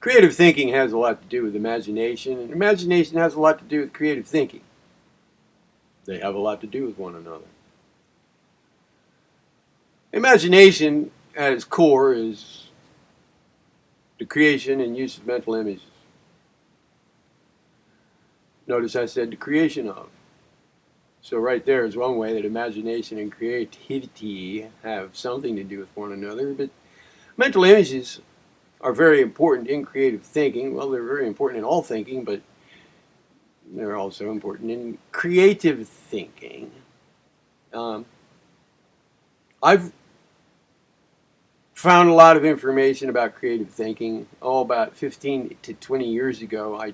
Creative thinking has a lot to do with imagination, and imagination has a lot to do with creative thinking. They have a lot to do with one another. Imagination, at its core, is the creation and use of mental images. Notice I said the creation of. So right there is one way that imagination and creativity have something to do with one another. But mental images are very important in creative thinking. Well, they're very important in all thinking, but they're also important in creative thinking. I've found a lot of information about creative thinking. About 15 to 20 years ago, I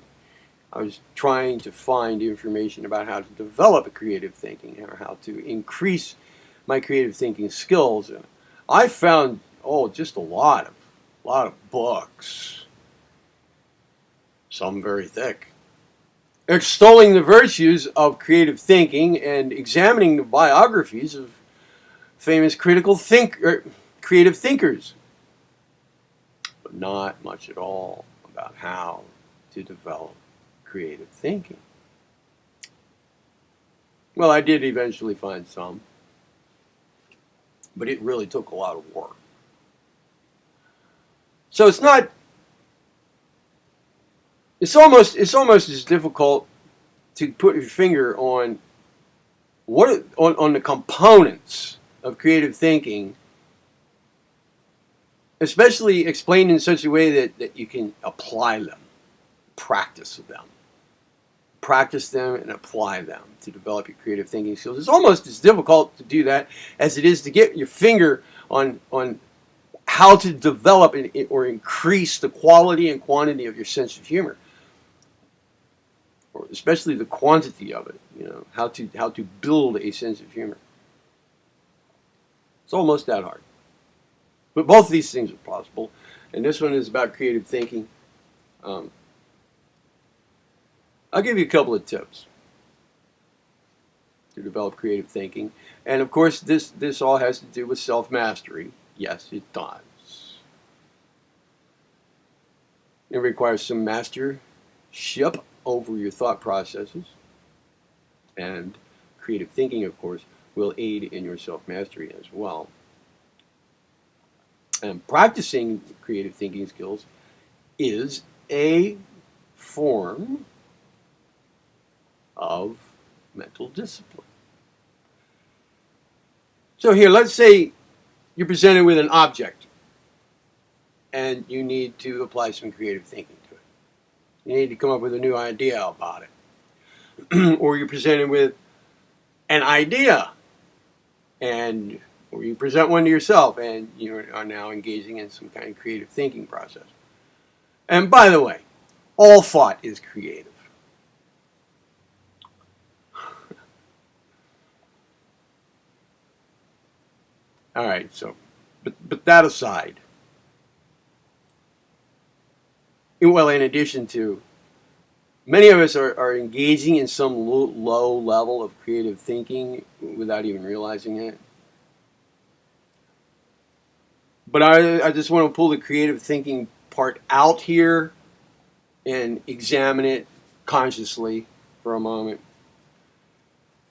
was trying to find information about how to develop a creative thinking or how to increase my creative thinking skills. And I found just a lot of books, some very thick, extolling the virtues of creative thinking and examining the biographies of famous creative thinkers, but not much at all about how to develop creative thinking. Well, I did eventually find some, but it really took a lot of work. So it's almost as difficult to put your finger on on the components of creative thinking, especially explained in such a way that you can apply them, practice them and apply them to develop your creative thinking skills. It's almost as difficult to do that as it is to get your finger on how to develop or increase the quality and quantity of your sense of humor, or especially the quantity of it. How to build a sense of humor. It's almost that hard. But both of these things are possible, and this one is about creative thinking. I'll give you a couple of tips to develop creative thinking. And of course, this all has to do with self-mastery. Yes, it does. It requires some mastership over your thought processes. And creative thinking, of course, will aid in your self-mastery as well. And practicing creative thinking skills is a form of mental discipline. So here, let's say you're presented with an object and you need to apply some creative thinking to it. You need to come up with a new idea about it. Or you're presented with an idea, or you present one to yourself and you are now engaging in some kind of creative thinking process. And by the way, all thought is creative. All right, so, but that aside, well, in addition to, many of us are engaging in some low level of creative thinking without even realizing it. But I just want to pull the creative thinking part out here and examine it consciously for a moment.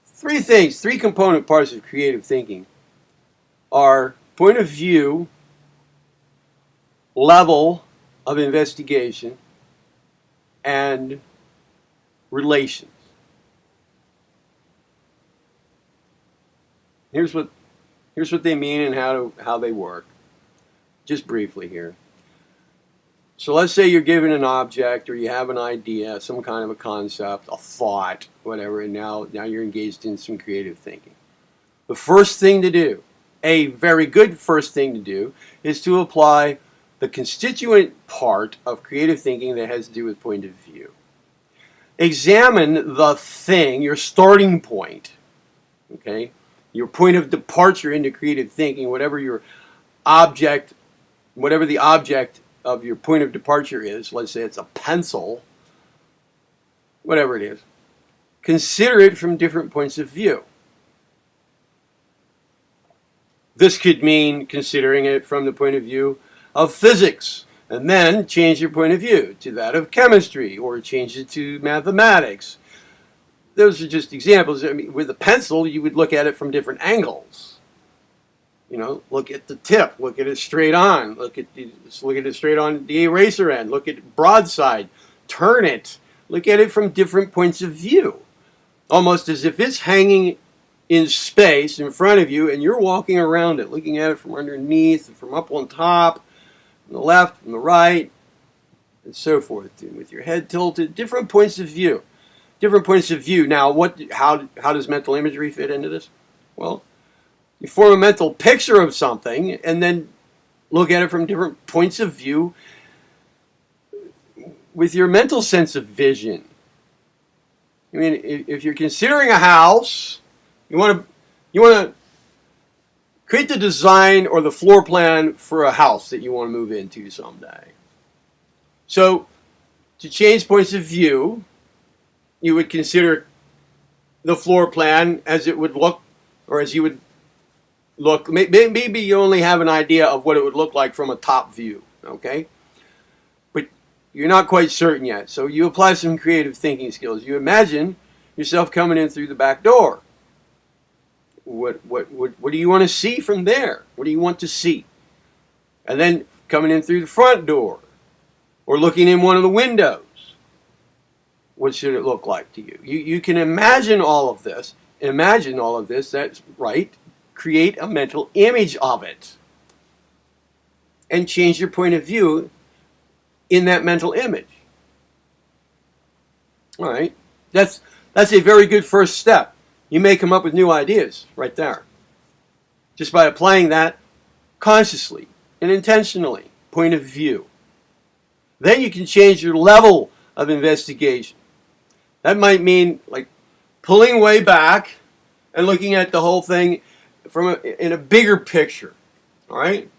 Three component parts of creative thinking are point of view, level of investigation, and relations. Here's what they mean and how they work. Just briefly here. So let's say you're given an object or you have an idea, some kind of a concept, a thought, whatever, and now you're engaged in some creative thinking. The first thing to do, a very good first thing to do, is to apply the constituent part of creative thinking that has to do with point of view. Examine the thing, your starting point, okay? Your point of departure into creative thinking, whatever the object of your point of departure is. Let's say it's a pencil, whatever it is. Consider it from different points of view. This could mean considering it from the point of view of physics, And then change your point of view to that of chemistry, or change it to mathematics. Those are just examples. I mean, with a pencil, you would look at it from different angles. You know, look at the tip, look at it straight on, look at it straight on the eraser end, look at it broadside, turn it, look at it from different points of view. Almost as if it's hanging in space in front of you and you're walking around it, looking at it from underneath, from up on top, from the left, from the right, and so forth, and with your head tilted, different points of view. Different points of view. Now, how does mental imagery fit into this? Well, you form a mental picture of something and then look at it from different points of view with your mental sense of vision. I mean, if you're considering a house, you want to create the design or the floor plan for a house that you want to move into someday. So, to change points of view, you would consider the floor plan as it would look, or as you would look. Maybe you only have an idea of what it would look like from a top view, okay? But you're not quite certain yet. So you apply some creative thinking skills. You imagine yourself coming in through the back door. What do you want to see from there? What do you want to see? And then coming in through the front door, or looking in one of the windows. What should it look like to you? You can imagine all of this. Imagine all of this. That's right. Create a mental image of it. And change your point of view in that mental image. All right. That's a very good first step. You may come up with new ideas right there. Just by applying that consciously and intentionally. Point of view. Then you can change your level of investigation. That might mean like pulling way back and looking at the whole thing in a bigger picture, all right?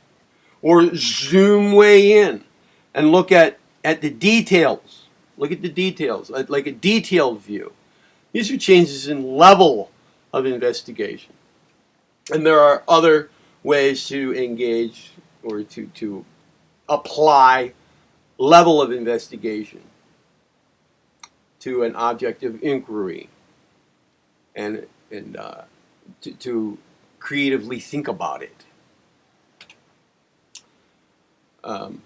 Or zoom way in and look at the details. Look at the details, like a detailed view. These are changes in level of investigation. And there are other ways to engage or to apply level of investigation to an object of inquiry, and to creatively think about it. And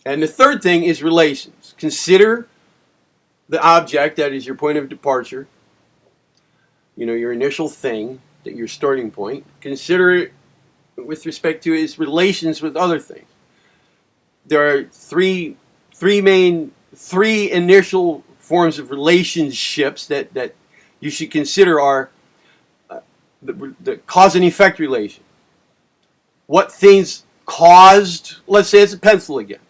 the third thing is relations. Consider the object that is your point of departure, your initial thing, that your starting point. Consider it with respect to its relations with other things. There are three initial forms of relationships that you should consider are the cause and effect relation. What things caused, let's say it's a pencil again,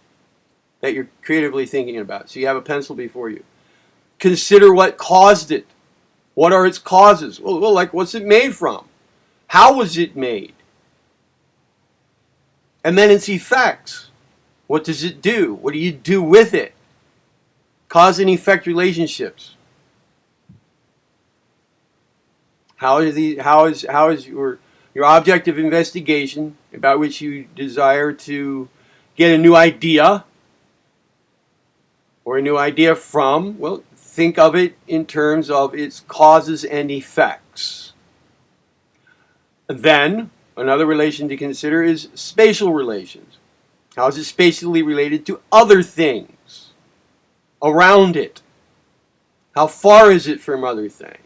that you're creatively thinking about. So you have a pencil before you. Consider what caused it. What are its causes? Well, like what's it made from? How was it made? And then its effects. What does it do? What do you do with it? Cause and effect relationships. How is your object of investigation about which you desire to get a new idea or a new idea from? Well, think of it in terms of its causes and effects. Then, another relation to consider is spatial relations. How is it spatially related to other things around it? How far is it from other things?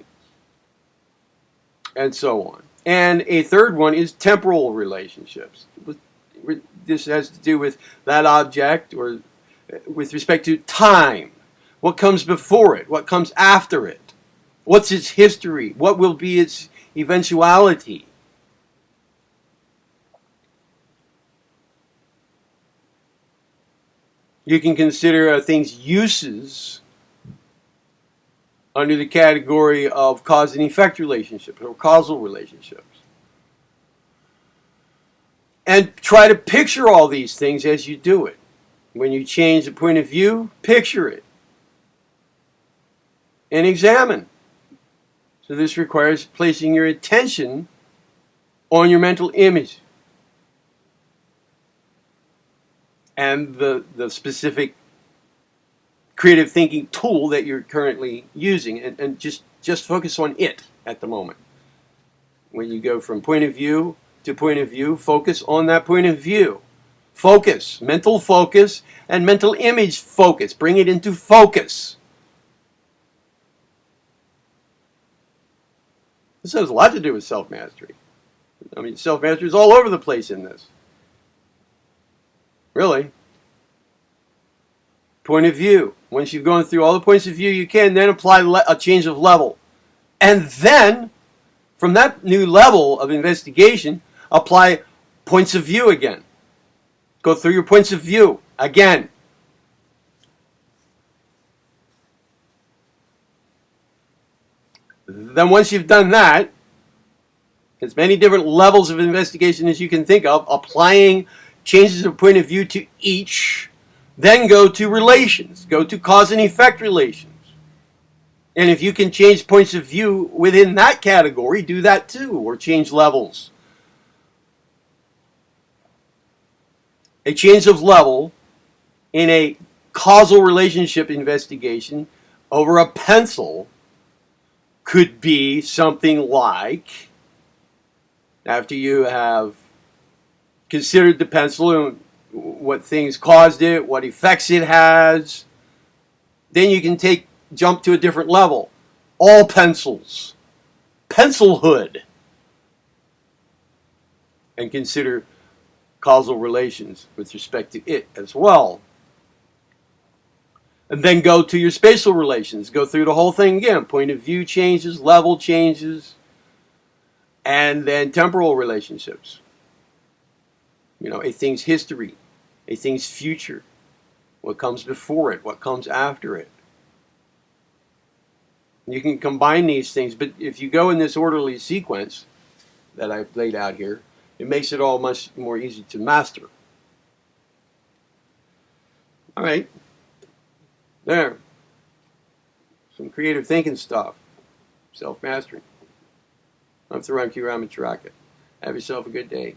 And so on. And a third one is temporal relationships. This has to do with that object, or with respect to time. What comes before it? What comes after it? What's its history? What will be its eventuality? You can consider a thing's uses under the category of cause and effect relationships, or causal relationships. And try to picture all these things as you do it. When you change the point of view, picture it. And examine. So this requires placing your attention on your mental image. and the specific creative thinking tool that you're currently using, and just focus on it at the moment. When you go from point of view to point of view, focus on that point of view. Focus, mental focus, and mental image focus. Bring it into focus. This has a lot to do with self-mastery. I mean, self-mastery is all over the place in this. Really. Point of view. Once you've gone through all the points of view you can, then apply a change of level. And then, from that new level of investigation, apply points of view again. Go through your points of view again. Then once you've done that, as many different levels of investigation as you can think of, applying changes of point of view to each, then go to relations. Go to cause and effect relations. And if you can change points of view within that category, do that too, or change levels. A change of level in a causal relationship investigation over a pencil could be something like, after you have considered the pencil and what things caused it, what effects it has, then you can jump to a different level. All pencils. Pencilhood. And consider causal relations with respect to it as well. And then go to your spatial relations. Go through the whole thing again. Point of view changes, level changes, and then temporal relationships. You know, a thing's history, a thing's future, what comes before it, what comes after it. You can combine these things, but if you go in this orderly sequence that I've laid out here, it makes it all much more easy to master. All right. There. Some creative thinking stuff. Self-mastery. I'm Theron Ramacharaka. Have yourself a good day.